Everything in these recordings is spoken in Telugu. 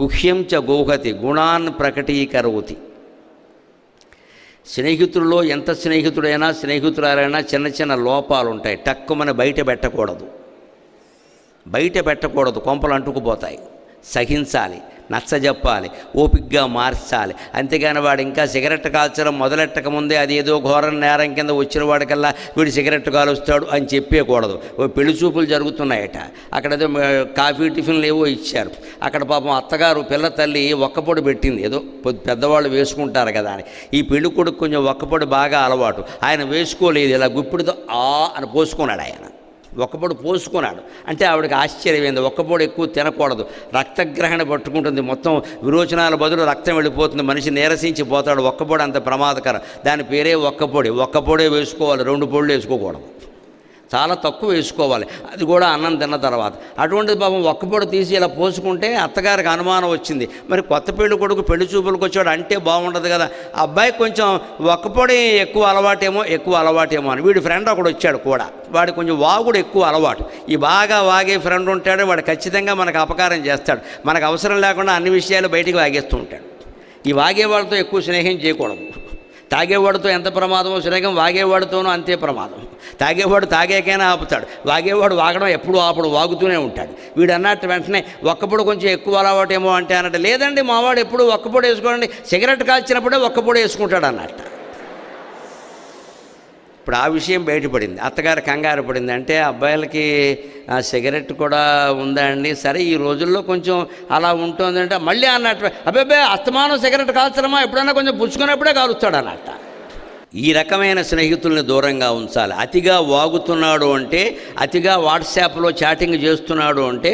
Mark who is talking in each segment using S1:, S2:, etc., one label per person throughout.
S1: గుహ్యం చ గోహతి గుణాన్ ప్రకటీకరోతి. స్నేహితుల్లో ఎంత స్నేహితుడైనా స్నేహితురాలైనా చిన్న చిన్న లోపాలు ఉంటాయి, టక్కుమని బయట పెట్టకూడదు, కొంపలు అంటుకుపోతాయి. సహించాలి, నచ్చజెప్పాలి, ఓపిగ్గా మార్చాలి. అంతేగాని వాడు ఇంకా సిగరెట్ కాల్చడం మొదలెట్టక ముందే అది ఏదో ఘోర నేరం కింద వచ్చిన వాడికల్లా వీడు సిగరెట్ కాలుస్తాడు అని చెప్పేయకూడదు. పెళ్లి చూపులు జరుగుతున్నాయట, అక్కడ ఏదో కాఫీ టిఫిన్లు ఏవో ఇచ్చారు. అక్కడ పాపం అత్తగారు పిల్ల తల్లి ఒక్కపొడి పెట్టింది, ఏదో పెద్దవాళ్ళు వేసుకుంటారు కదా అని. ఈ పెళ్లి కొడుకు కొంచెం ఒక్కపొడి బాగా అలవాటు, ఆయన వేసుకోలేదు, ఇలా గుప్పిడితో అని పోసుకున్నాడు. ఆయన ఒక్కపొడి పోసుకున్నాడు అంటే ఆవిడకి ఆశ్చర్యమైంది. ఒక్కపొడి ఎక్కువ తినకూడదు, రక్తగ్రహణ పట్టుకుంటుంది, మొత్తం విరోచనాల బదులు రక్తం వెళ్ళిపోతుంది, మనిషి నీరసించి పోతాడు. ఒక్కపొడి అంత ప్రమాదకరం, దాని పేరే ఒక్కపొడే వేసుకోవాలి, 2 పొడులు వేసుకోకూడదు, చాలా తక్కువ వేసుకోవాలి, అది కూడా అన్నం తిన్న తర్వాత. అటువంటిది పాపం ఒక్కపొడి తీసి ఇలా పోసుకుంటే అత్తగారికి అనుమానం వచ్చింది. మరి కొత్త పెళ్లి కొడుకు పెళ్లి చూపులకు వచ్చాడు అంటే బాగుండదు కదా, అబ్బాయి కొంచెం ఒక్కపొడి ఎక్కువ అలవాటేమో అని. వీడి ఫ్రెండ్ ఒకడు వచ్చాడు కూడా, వాడు కొంచెం వాగుడు ఎక్కువ అలవాటు. ఈ బాగా వాగే ఫ్రెండ్ ఉంటాడు, వాడు ఖచ్చితంగా మనకు అపకారం చేస్తాడు, మనకు అవసరం లేకుండా అన్ని విషయాలు బయటికి వాగేస్తూ ఉంటాడు. ఈ వాగేవాడితో ఎక్కువ స్నేహం చేయకూడదు. తాగేవాడితో ఎంత ప్రమాదమో స్నేహం వాగేవాడితోనూ అంతే ప్రమాదం. తాగేవాడు తాగేకైనా ఆపుతాడు, వాగేవాడు వాగడం ఎప్పుడూ ఆపడు, వాగుతూనే ఉంటాడు. వీడు అన్నట్టు వెంటనే ఒక్కపొడి కొంచెం ఎక్కువ అలవాటేమో అంటే అన్నట్టు, లేదండి మావాడు ఎప్పుడు ఒక్కపొడి వేసుకోండి, సిగరెట్ కాల్చినప్పుడే ఒక్కపొడి వేసుకుంటాడు అన్నట్టు. ఇప్పుడు ఆ విషయం బయటపడింది, అత్తగారు కంగారు పడింది. అంటే అబ్బాయిలకి సిగరెట్ కూడా ఉందా అండి, సరే ఈ రోజుల్లో కొంచెం అలా ఉంటుందంటే మళ్ళీ అన్నట్టు, అబ్బాయి అస్తమానం సిగరెట్ కాల్చడమా, ఎప్పుడైనా కొంచెం పుచ్చుకున్నప్పుడే కాలుస్తాడు అన్నట్ట. ఈ రకమైన స్నేహితుల్ని దూరంగా ఉంచాలి. అతిగా వాగుతున్నాడు అంటే, అతిగా వాట్సాప్లో చాటింగ్ చేస్తున్నాడు అంటే,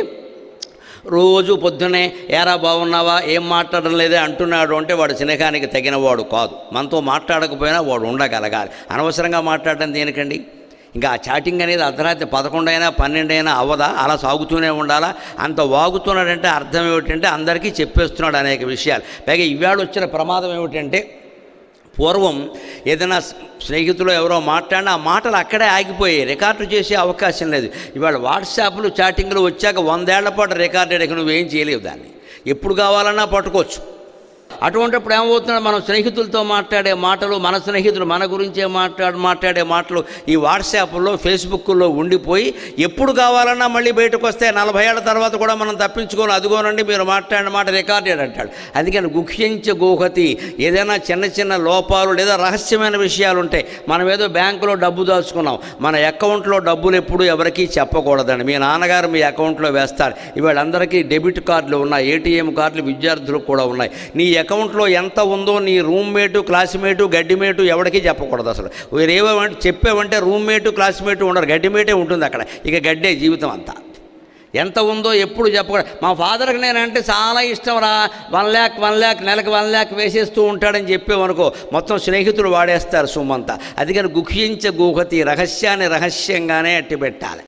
S1: రోజు పొద్దున్నే ఏరా బాగున్నావా, ఏం మాట్లాడడం లేదే అంటున్నాడు అంటే వాడు స్నేహానికి తగినవాడు కాదు. మనతో మాట్లాడకపోయినా వాడు ఉండగలగాలి. అనవసరంగా మాట్లాడడం దేనికండి? ఇంకా ఆ చాటింగ్ అనేది అర్ధరాత్రి 11 అయినా 12 అయినా అవ్వదా? అలా సాగుతూనే ఉండాలా? అంత వాగుతున్నాడంటే అర్థం ఏమిటంటే అందరికీ చెప్పేస్తున్నాడు అనేక విషయాలు. పైగా ఇవాళ వచ్చిన ప్రమాదం ఏమిటంటే, పూర్వం ఏదైనా స్నేహితులు ఎవరో మాట్లాడినా ఆ మాటలు అక్కడే ఆగిపోయాయి, రికార్డు చేసే అవకాశం లేదు. ఇవాళ వాట్సాప్లు చాటింగ్లు వచ్చాక 100 ఏళ్ల పాటు రికార్డు అయ్యాక నువ్వేం చేయలేవు, దాన్ని ఎప్పుడు కావాలన్నా పట్టుకోవచ్చు. అటువంటిప్పుడు ఏమవుతున్నాడు, మనం స్నేహితులతో మాట్లాడే మాటలు, మన స్నేహితులు మన గురించే మాట్లాడే మాటలు ఈ వాట్సాప్లో ఫేస్బుక్లో ఉండిపోయి ఎప్పుడు కావాలన్నా మళ్ళీ బయటకు వస్తే 40 ఏళ్ల తర్వాత కూడా మనం తప్పించుకొని, అదిగోనండి మీరు మాట్లాడిన మాట రికార్డెడ్ అంటాడు. అందుకని గుహ్యంచ గోహతి, ఏదైనా చిన్న చిన్న లోపాలు లేదా రహస్యమైన విషయాలు ఉంటాయి. మనం ఏదో బ్యాంకులో డబ్బు దాచుకున్నాం, మన అకౌంట్లో డబ్బులు ఎప్పుడు ఎవరికీ చెప్పకూడదండి. మీ నాన్నగారు మీ అకౌంట్లో వేస్తారు. ఇవాళ అందరికీ డెబిట్ కార్డులు ఉన్నాయి, ఏటీఎం కార్డులు విద్యార్థులకు కూడా ఉన్నాయి. నీ అకౌంట్లో ఎంత ఉందో నీ రూమ్మేటు, క్లాస్మేటు, గడ్డిమేటు ఎవరికీ చెప్పకూడదు. అసలు వేరేవంటే చెప్పావంటే రూమ్మేటు, క్లాస్మేటు ఉండరు, గడ్డిమేటే ఉంటుంది అక్కడ. ఇక గడ్డే జీవితం అంతా. ఎంత ఉందో ఎప్పుడు చెప్పకూడదు. మా ఫాదర్కి నేనంటే చాలా ఇష్టం రా, 1 lakh నెలకు 1 lakh వేసేస్తూ ఉంటాడని చెప్పేవనుకో, మొత్తం స్నేహితులు వాడేస్తారు సొమ్మంతా. అందుకని గుహ్యించ గోహతి, రహస్యాన్ని రహస్యంగానే అట్టి పెట్టాలి.